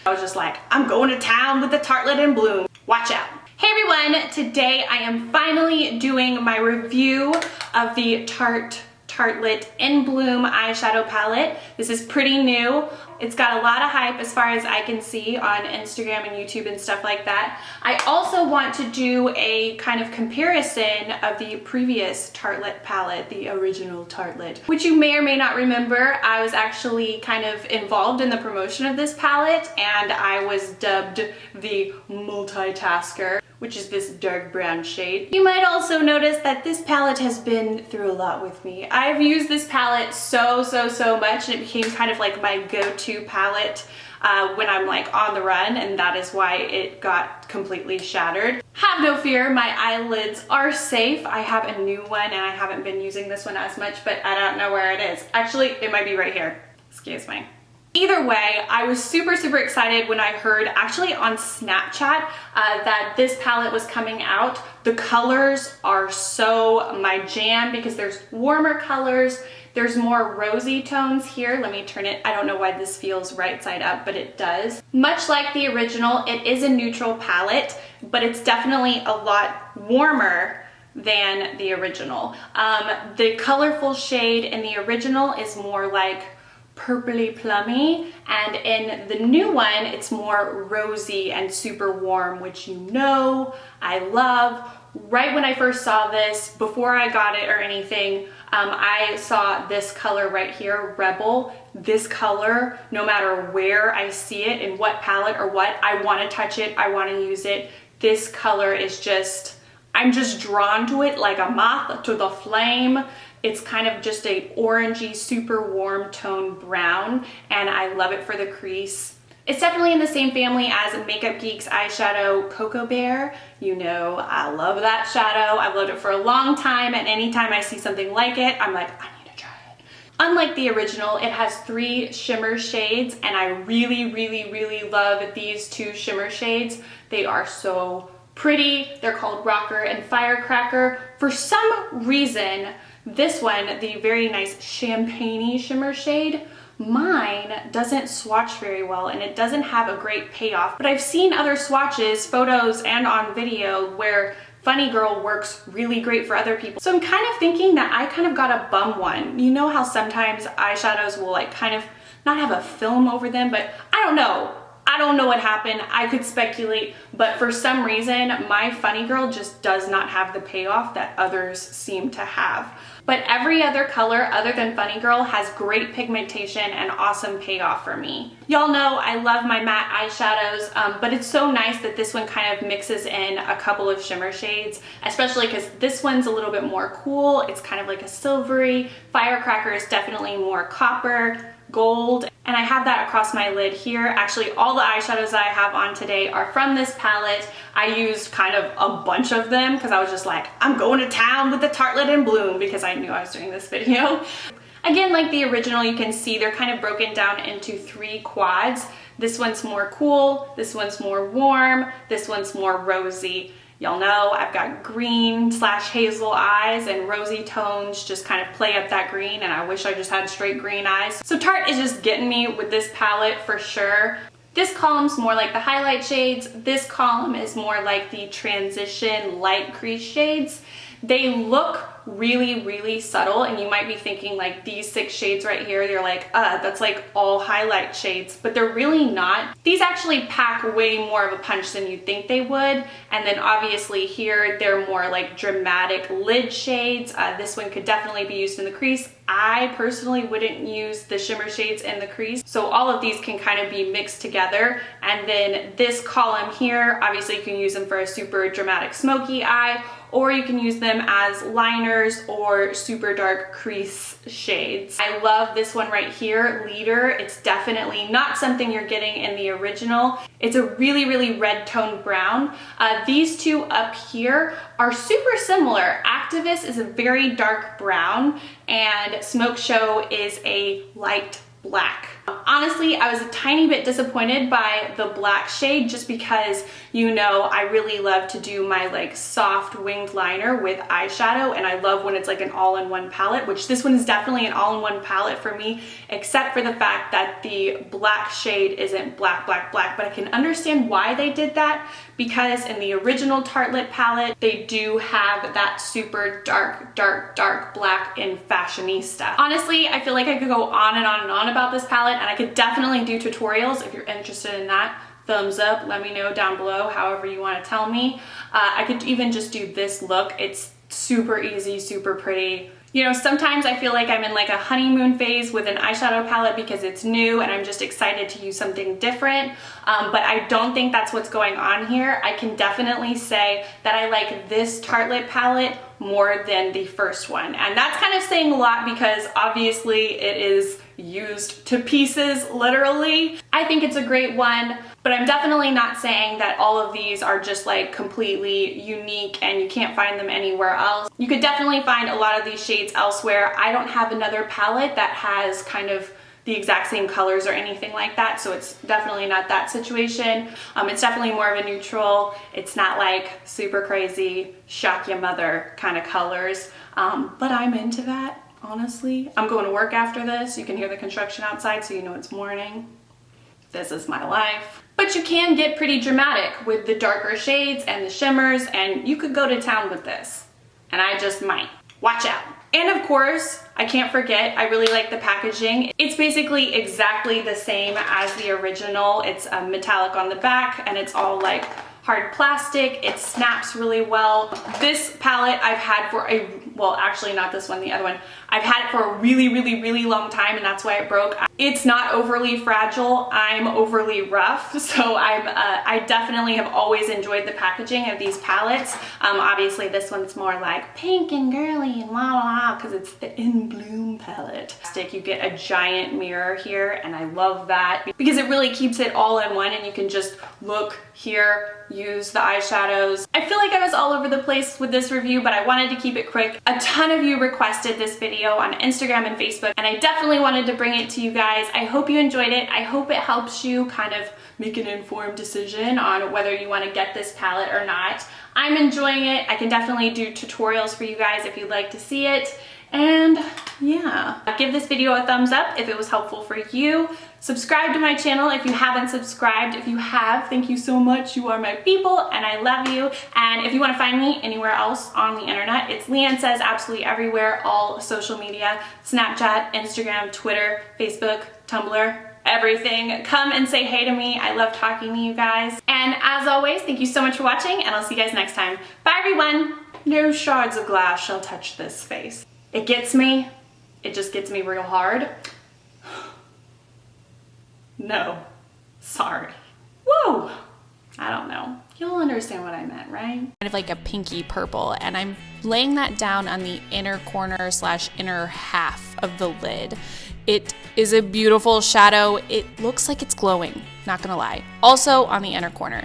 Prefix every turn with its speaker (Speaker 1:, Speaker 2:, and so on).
Speaker 1: I was just like, I'm going to town with the Tartelette In Bloom. Watch out. Hey everyone, today I am finally doing my review of the Tartelette In Bloom eyeshadow palette. This is pretty new. It's got a lot of hype as far as I can see on Instagram and YouTube and stuff like that. I also want to do a kind of comparison of the previous Tartelette palette, the original Tartelette, which you may or may not remember. I was actually kind of involved in the promotion of this palette and I was dubbed the multitasker, which is this dark brown shade. You might also notice that this palette has been through a lot with me. I've used this palette so much, and it became kind of like my go-to palette when I'm like on the run, and that is why it got completely shattered. Have no fear, my eyelids are safe. I have a new one and I haven't been using this one as much, but I don't know where it is. Actually, it might be right here. Excuse me. Either way, I was super excited when I heard actually on Snapchat that this palette was coming out. The colors are so my jam because there's warmer colors, there's more rosy tones here. Let me turn it. I don't know why this feels right side up, but it does. Much like the original, it is a neutral palette, but it's definitely a lot warmer than the original. The colorful shade in the original is more like purpley plummy, and in the new one it's more rosy and super warm, which you know I love. Right when I first saw this, before I got it or anything, I saw this color right here, Rebel. This color, no matter where I see it, in what palette or what, I want to touch it, I want to use it. This color is just, I'm just drawn to it like a moth to the flame. It's kind of just a orangey, super warm tone brown, and I love it for the crease. It's definitely in the same family as Makeup Geek's eyeshadow Cocoa Bear. You know, I love that shadow. I've loved it for a long time, and anytime I see something like it, I'm like, I need to try it. Unlike the original, it has 3 shimmer shades, and I really love these 2 shimmer shades. They are so pretty. They're called Rocker and Firecracker. For some reason, this one, the very nice champagne-y shimmer shade, mine doesn't swatch very well and it doesn't have a great payoff. But I've seen other swatches, photos and on video, where Funny Girl works really great for other people. So I'm kind of thinking that I kind of got a bum one. You know how sometimes eyeshadows will like kind of not have a film over them, but I don't know. I don't know what happened. I could speculate, but for some reason, my Funny Girl just does not have the payoff that others seem to have. But every other color other than Funny Girl has great pigmentation and awesome payoff for me. Y'all know I love my matte eyeshadows, but it's so nice that this one kind of mixes in a couple of shimmer shades, especially because this one's a little bit more cool. It's kind of like a silvery. Firecracker is definitely more copper, gold, and I have that across my lid here. Actually, all the eyeshadows that I have on today are from this palette. I used kind of a bunch of them because I was just like, I'm going to town with the Tartelette In Bloom because I knew I was doing this video. Again, like the original, you can see they're kind of broken down into 3 quads. This one's more cool, this one's more warm, this one's more rosy. Y'all know I've got green/hazel eyes, and rosy tones just kind of play up that green, and I wish I just had straight green eyes. So Tarte is just getting me with this palette for sure. This column's more like the highlight shades. This column is more like the transition light crease shades. They look really subtle, and you might be thinking like these 6 shades right here, you're like, that's like all highlight shades, but they're really not. These actually pack way more of a punch than you'd think they would. And then obviously here, they're more like dramatic lid shades. This one could definitely be used in the crease. I personally wouldn't use the shimmer shades in the crease. So all of these can kind of be mixed together. And then this column here, obviously you can use them for a super dramatic smoky eye, or you can use them as liners or super dark crease shades. I love this one right here, Leader. It's definitely not something you're getting in the original. It's a really red toned brown. These 2 up here are super similar. Activist is a very dark brown, and Smoke Show is a light black. Honestly, I was a tiny bit disappointed by the black shade just because, you know, I really love to do my like soft winged liner with eyeshadow, and I love when it's like an all-in-one palette, which this one is definitely an all-in-one palette for me, except for the fact that the black shade isn't black, black, black, but I can understand why they did that, because in the original Tartelette palette, they do have that super dark, dark, dark black in Fashionista. Honestly, I feel like I could go on and on and on about this palette, and I could definitely do tutorials if you're interested in that. Thumbs up, let me know down below, however you want to tell me. I could even just do this look. It's super easy, super pretty. You know, sometimes I feel like I'm in like a honeymoon phase with an eyeshadow palette because it's new and I'm just excited to use something different, but I don't think that's what's going on here. I can definitely say that I like this Tartelette palette more than the first one, and that's kind of saying a lot because obviously it is used to pieces, literally. I think it's a great one, but I'm definitely not saying that all of these are just like completely unique and you can't find them anywhere else. You could definitely find a lot of these shades elsewhere. I don't have another palette that has kind of the exact same colors or anything like that, so it's definitely not that situation. It's definitely more of a neutral. It's not like super crazy, shock your mother kind of colors, but I'm into that. Honestly, I'm going to work after this. You can hear the construction outside, so you know it's morning. This is my life. But you can get pretty dramatic with the darker shades and the shimmers, and you could go to town with this. And I just might. Watch out. And of course, I can't forget, I really like the packaging. It's basically exactly the same as the original. It's metallic on the back, and it's all like hard plastic. It snaps really well. This palette I've had for a, well, actually not this one, the other one. I've had it for a really, really, really long time, and that's why it broke. It's not overly fragile. I'm overly rough, so I definitely have always enjoyed the packaging of these palettes. Obviously this one's more like pink and girly and la la la because it's the In Bloom palette. You get a giant mirror here, and I love that because it really keeps it all in one, and you can just look here, use the eyeshadows. I feel like I was all over the place with this review, but I wanted to keep it quick. A ton of you requested this video on Instagram and Facebook, and I definitely wanted to bring it to you guys. I hope you enjoyed it. I hope it helps you kind of make an informed decision on whether you want to get this palette or not. I'm enjoying it. I can definitely do tutorials for you guys if you'd like to see it. And yeah, give this video a thumbs up if it was helpful for you. Subscribe to my channel if you haven't subscribed. If you have, thank you so much. You are my people and I love you. And if you want to find me anywhere else on the internet, it's LeighAnnSays absolutely everywhere, all social media, Snapchat, Instagram, Twitter, Facebook, Tumblr, everything. Come and say hey to me. I love talking to you guys. And as always, thank you so much for watching, and I'll see you guys next time. Bye everyone. No shards of glass shall touch this face. It gets me. It just gets me real hard. No, sorry. Whoa! I don't know. You'll understand what I meant, right?
Speaker 2: Kind of like a pinky purple, and I'm laying that down on the inner corner / inner half of the lid. It is a beautiful shadow. It looks like it's glowing, not gonna lie. Also on the inner corner.